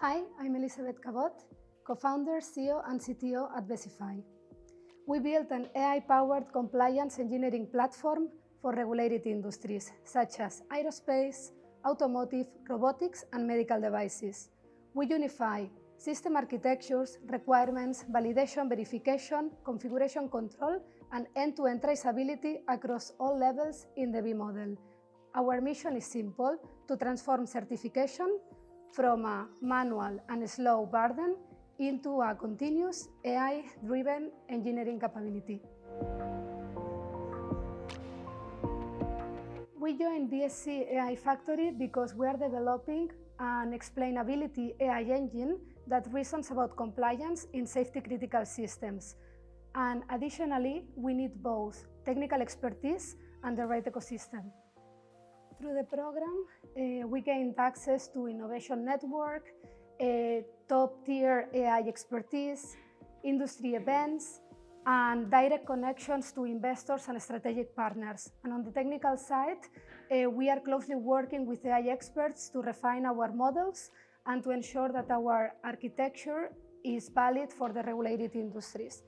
Hi, I'm Elisabeth Cabot, co-founder, CEO and CTO at Vecify. We built an AI-powered compliance engineering platform for regulated industries such as aerospace, automotive, robotics, and medical devices. We unify system architectures, requirements, validation, verification, configuration control, and end-to-end traceability across all levels in the V model. Our mission is simple: to transform certification from a manual and slow burden into a continuous AI-driven engineering capability. We joined BSC AI Factory because we are developing an explainability AI engine that reasons about compliance in safety-critical systems. And additionally, we need both technical expertise and the right ecosystem. Through the program, we gained access to innovation network, top-tier AI expertise, industry events, and direct connections to investors and strategic partners. And on the technical side, we are closely working with AI experts to refine our models and to ensure that our architecture is valid for the regulated industries.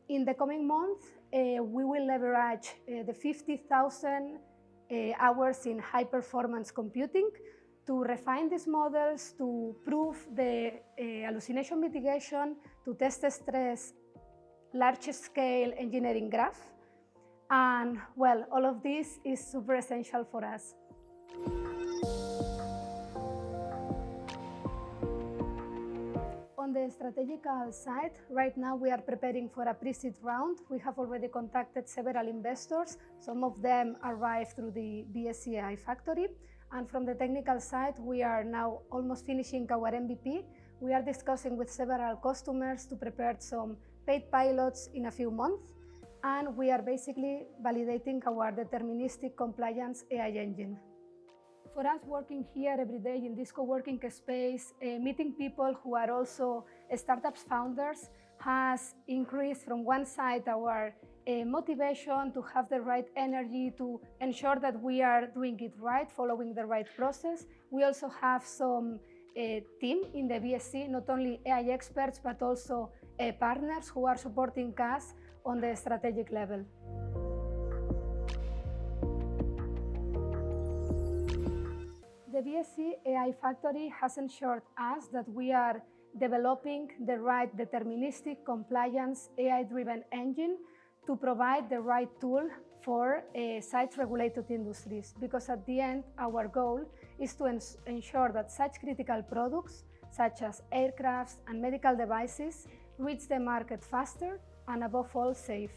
In the coming months, we will leverage the 50,000 hours in high-performance computing to refine these models, to prove the hallucination mitigation, to test stress large-scale engineering graph. And well, all of this is super essential for us. On the strategical side, right now we are preparing for a pre-seed round. We have already contacted several investors. Some of them arrived through the BSC AI Factory. And from the technical side, we are now almost finishing our MVP. We are discussing with several customers to prepare some paid pilots in a few months. And we are basically validating our deterministic compliance AI engine. For us, working here every day in this co-working space, meeting people who are also startups founders has increased from one side our motivation to have the right energy to ensure that we are doing it right, following the right process. We also have some team in the BSC, not only AI experts, but also partners who are supporting us on the strategic level. The BSC AI Factory has ensured us that we are developing the right deterministic compliance AI-driven engine to provide the right tool for site-regulated industries, because at the end, our goal is to ensure that such critical products, such as aircrafts and medical devices, reach the market faster and above all safe.